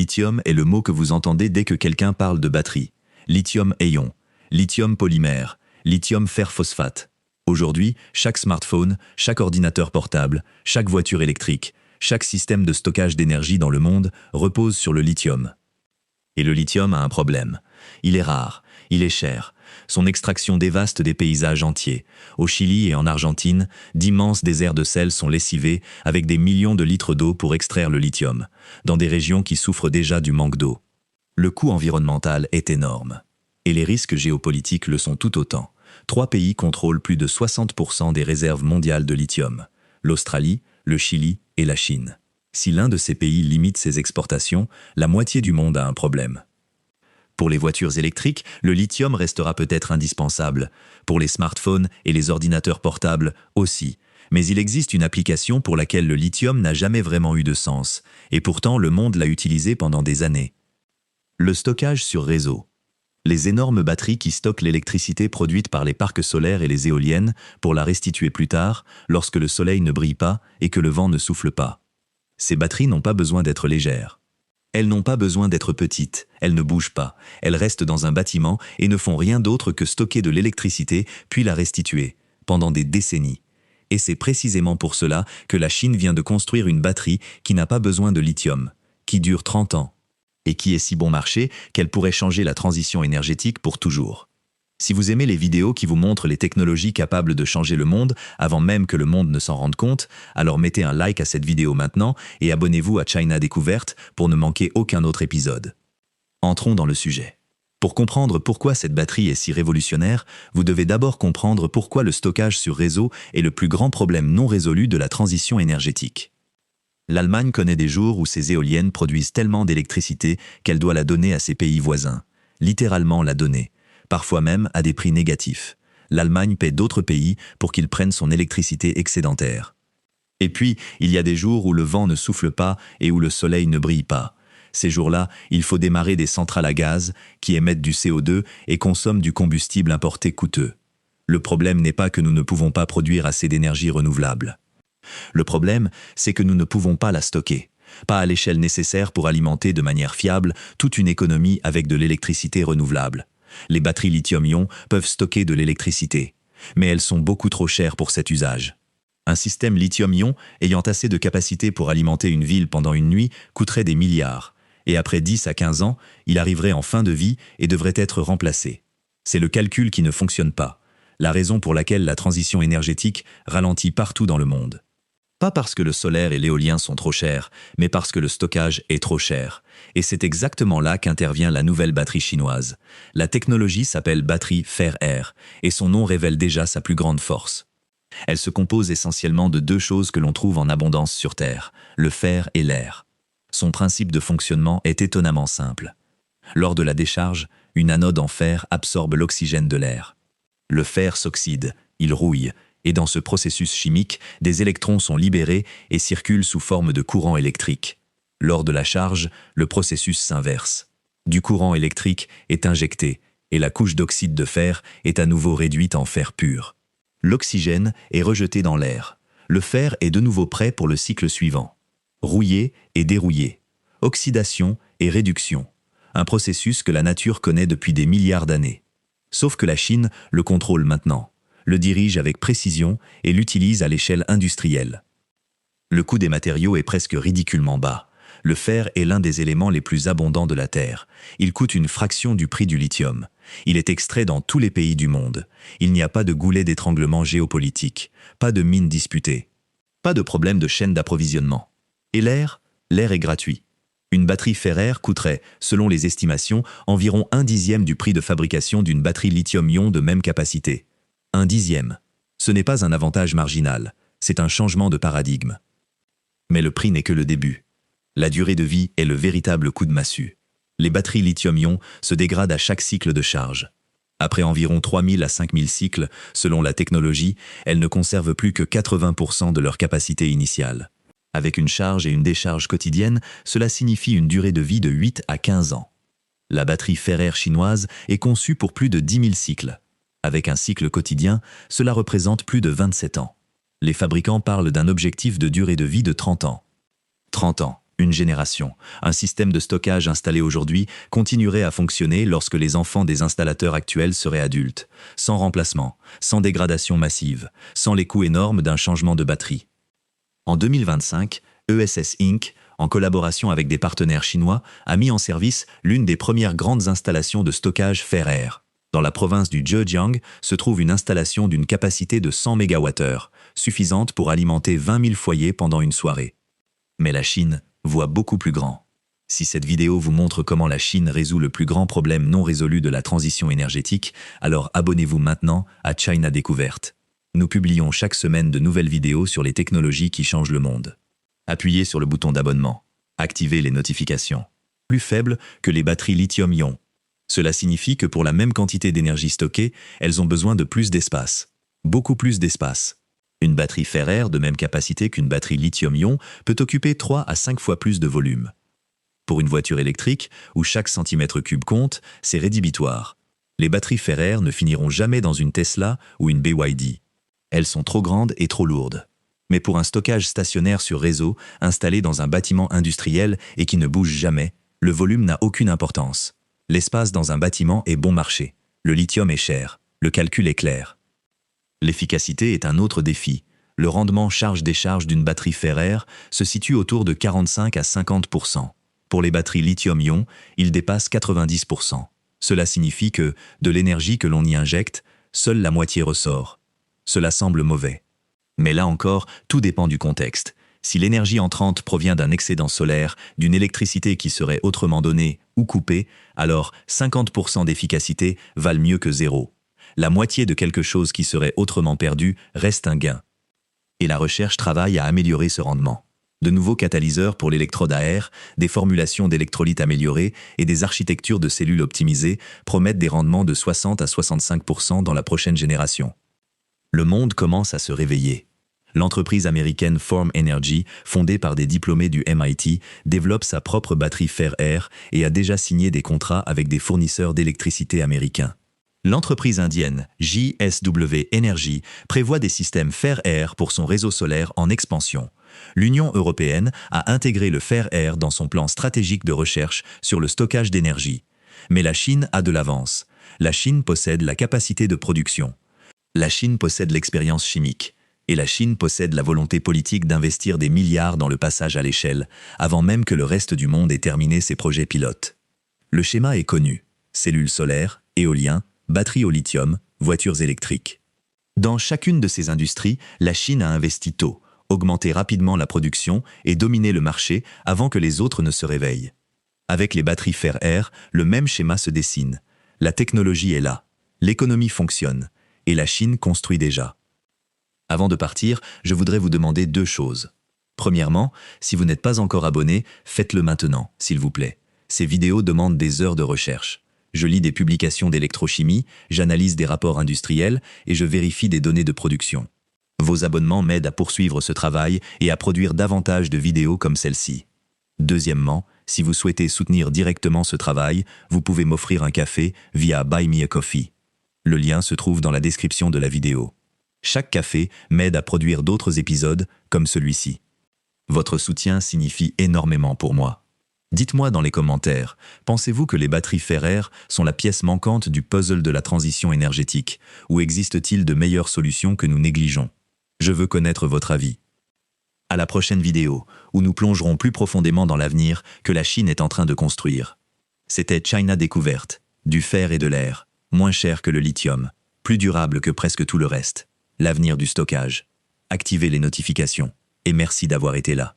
Lithium est le mot que vous entendez dès que quelqu'un parle de batterie. Lithium-ion, lithium polymère, lithium fer phosphate. Aujourd'hui, chaque smartphone, chaque ordinateur portable, chaque voiture électrique, chaque système de stockage d'énergie dans le monde repose sur le lithium. Et le lithium a un problème. Il est rare, il est cher. Son extraction dévaste des paysages entiers. Au Chili et en Argentine, d'immenses déserts de sel sont lessivés avec des millions de litres d'eau pour extraire le lithium, dans des régions qui souffrent déjà du manque d'eau. Le coût environnemental est énorme. Et les risques géopolitiques le sont tout autant. 3 pays contrôlent plus de 60% des réserves mondiales de lithium. L'Australie, le Chili et la Chine. Si l'un de ces pays limite ses exportations, la moitié du monde a un problème. Pour les voitures électriques, le lithium restera peut-être indispensable. Pour les smartphones et les ordinateurs portables aussi. Mais il existe une application pour laquelle le lithium n'a jamais vraiment eu de sens. Et pourtant, le monde l'a utilisé pendant des années. Le stockage sur réseau. Les énormes batteries qui stockent l'électricité produite par les parcs solaires et les éoliennes pour la restituer plus tard, lorsque le soleil ne brille pas et que le vent ne souffle pas. Ces batteries n'ont pas besoin d'être légères. Elles n'ont pas besoin d'être petites, elles ne bougent pas, elles restent dans un bâtiment et ne font rien d'autre que stocker de l'électricité puis la restituer, pendant des décennies. Et c'est précisément pour cela que la Chine vient de construire une batterie qui n'a pas besoin de lithium, qui dure 30 ans, et qui est si bon marché qu'elle pourrait changer la transition énergétique pour toujours. Si vous aimez les vidéos qui vous montrent les technologies capables de changer le monde avant même que le monde ne s'en rende compte, alors mettez un like à cette vidéo maintenant et abonnez-vous à China Découverte pour ne manquer aucun autre épisode. Entrons dans le sujet. Pour comprendre pourquoi cette batterie est si révolutionnaire, vous devez d'abord comprendre pourquoi le stockage sur réseau est le plus grand problème non résolu de la transition énergétique. L'Allemagne connaît des jours où ses éoliennes produisent tellement d'électricité qu'elle doit la donner à ses pays voisins. Littéralement la donner. Parfois même à des prix négatifs. L'Allemagne paie d'autres pays pour qu'ils prennent son électricité excédentaire. Et puis, il y a des jours où le vent ne souffle pas et où le soleil ne brille pas. Ces jours-là, il faut démarrer des centrales à gaz qui émettent du CO2 et consomment du combustible importé coûteux. Le problème n'est pas que nous ne pouvons pas produire assez d'énergie renouvelable. Le problème, c'est que nous ne pouvons pas la stocker. Pas à l'échelle nécessaire pour alimenter de manière fiable toute une économie avec de l'électricité renouvelable. Les batteries lithium-ion peuvent stocker de l'électricité, mais elles sont beaucoup trop chères pour cet usage. Un système lithium-ion ayant assez de capacité pour alimenter une ville pendant une nuit coûterait des milliards, et après 10 à 15 ans, il arriverait en fin de vie et devrait être remplacé. C'est le calcul qui ne fonctionne pas, la raison pour laquelle la transition énergétique ralentit partout dans le monde. Pas parce que le solaire et l'éolien sont trop chers, mais parce que le stockage est trop cher. Et c'est exactement là qu'intervient la nouvelle batterie chinoise. La technologie s'appelle batterie fer-air, et son nom révèle déjà sa plus grande force. Elle se compose essentiellement de 2 choses que l'on trouve en abondance sur Terre, le fer et l'air. Son principe de fonctionnement est étonnamment simple. Lors de la décharge, une anode en fer absorbe l'oxygène de l'air. Le fer s'oxyde, il rouille, et dans ce processus chimique, des électrons sont libérés et circulent sous forme de courant électrique. Lors de la charge, le processus s'inverse. Du courant électrique est injecté et la couche d'oxyde de fer est à nouveau réduite en fer pur. L'oxygène est rejeté dans l'air. Le fer est de nouveau prêt pour le cycle suivant. Rouiller et dérouiller. Oxydation et réduction. Un processus que la nature connaît depuis des milliards d'années. Sauf que la Chine le contrôle maintenant, le dirige avec précision et l'utilise à l'échelle industrielle. Le coût des matériaux est presque ridiculement bas. Le fer est l'un des éléments les plus abondants de la Terre. Il coûte une fraction du prix du lithium. Il est extrait dans tous les pays du monde. Il n'y a pas de goulet d'étranglement géopolitique, pas de mines disputées, pas de problème de chaîne d'approvisionnement. Et l'air est gratuit. Une batterie fer-air coûterait, selon les estimations, environ 1/10 du prix de fabrication d'une batterie lithium-ion de même capacité. 1/10. Ce n'est pas un avantage marginal, c'est un changement de paradigme. Mais le prix n'est que le début. La durée de vie est le véritable coup de massue. Les batteries lithium-ion se dégradent à chaque cycle de charge. Après environ 3000 à 5000 cycles, selon la technologie, elles ne conservent plus que 80% de leur capacité initiale. Avec une charge et une décharge quotidienne, cela signifie une durée de vie de 8 à 15 ans. La batterie fer-air chinoise est conçue pour plus de 10 000 cycles. Avec un cycle quotidien, cela représente plus de 27 ans. Les fabricants parlent d'un objectif de durée de vie de 30 ans. 30 ans. Une génération, un système de stockage installé aujourd'hui continuerait à fonctionner lorsque les enfants des installateurs actuels seraient adultes, sans remplacement, sans dégradation massive, sans les coûts énormes d'un changement de batterie. En 2025, ESS Inc., en collaboration avec des partenaires chinois, a mis en service l'une des premières grandes installations de stockage fer-air. Dans la province du Zhejiang se trouve une installation d'une capacité de 100 MWh, suffisante pour alimenter 20 000 foyers pendant une soirée. Mais la Chine voit beaucoup plus grand. Si cette vidéo vous montre comment la Chine résout le plus grand problème non résolu de la transition énergétique, alors abonnez-vous maintenant à China Découverte. Nous publions chaque semaine de nouvelles vidéos sur les technologies qui changent le monde. Appuyez sur le bouton d'abonnement. Activez les notifications. Plus faibles que les batteries lithium-ion. Cela signifie que pour la même quantité d'énergie stockée, elles ont besoin de plus d'espace. Beaucoup plus d'espace. Une batterie fer-air de même capacité qu'une batterie lithium-ion peut occuper 3 à 5 fois plus de volume. Pour une voiture électrique, où chaque centimètre cube compte, c'est rédhibitoire. Les batteries fer-air ne finiront jamais dans une Tesla ou une BYD. Elles sont trop grandes et trop lourdes. Mais pour un stockage stationnaire sur réseau, installé dans un bâtiment industriel et qui ne bouge jamais, le volume n'a aucune importance. L'espace dans un bâtiment est bon marché. Le lithium est cher. Le calcul est clair. L'efficacité est un autre défi. Le rendement charge-décharge d'une batterie fer-air se situe autour de 45 à 50%. Pour les batteries lithium-ion, il dépasse 90%. Cela signifie que, de l'énergie que l'on y injecte, seule la moitié ressort. Cela semble mauvais. Mais là encore, tout dépend du contexte. Si l'énergie entrante provient d'un excédent solaire, d'une électricité qui serait autrement donnée ou coupée, alors 50% d'efficacité valent mieux que zéro. La moitié de quelque chose qui serait autrement perdu reste un gain. Et la recherche travaille à améliorer ce rendement. De nouveaux catalyseurs pour l'électrode à air, des formulations d'électrolytes améliorées et des architectures de cellules optimisées promettent des rendements de 60 à 65% dans la prochaine génération. Le monde commence à se réveiller. L'entreprise américaine Form Energy, fondée par des diplômés du MIT, développe sa propre batterie fer-air et a déjà signé des contrats avec des fournisseurs d'électricité américains. L'entreprise indienne JSW Energy prévoit des systèmes fer-air pour son réseau solaire en expansion. L'Union européenne a intégré le fer-air dans son plan stratégique de recherche sur le stockage d'énergie. Mais la Chine a de l'avance. La Chine possède la capacité de production. La Chine possède l'expérience chimique. Et la Chine possède la volonté politique d'investir des milliards dans le passage à l'échelle, avant même que le reste du monde ait terminé ses projets pilotes. Le schéma est connu. Cellules solaires, éolien, batteries au lithium, voitures électriques. Dans chacune de ces industries, la Chine a investi tôt, augmenté rapidement la production et dominé le marché avant que les autres ne se réveillent. Avec les batteries fer-air, le même schéma se dessine. La technologie est là, l'économie fonctionne, et la Chine construit déjà. Avant de partir, je voudrais vous demander 2 choses. Premièrement, si vous n'êtes pas encore abonné, faites-le maintenant, s'il vous plaît. Ces vidéos demandent des heures de recherche. Je lis des publications d'électrochimie, j'analyse des rapports industriels et je vérifie des données de production. Vos abonnements m'aident à poursuivre ce travail et à produire davantage de vidéos comme celle-ci. Deuxièmement, si vous souhaitez soutenir directement ce travail, vous pouvez m'offrir un café via Buy Me a Coffee. Le lien se trouve dans la description de la vidéo. Chaque café m'aide à produire d'autres épisodes comme celui-ci. Votre soutien signifie énormément pour moi. Dites-moi dans les commentaires, pensez-vous que les batteries fer-air sont la pièce manquante du puzzle de la transition énergétique, ou existe-t-il de meilleures solutions que nous négligeons? Je veux connaître votre avis. À la prochaine vidéo, où nous plongerons plus profondément dans l'avenir que la Chine est en train de construire. C'était China Découverte, du fer et de l'air, moins cher que le lithium, plus durable que presque tout le reste, l'avenir du stockage. Activez les notifications, et merci d'avoir été là.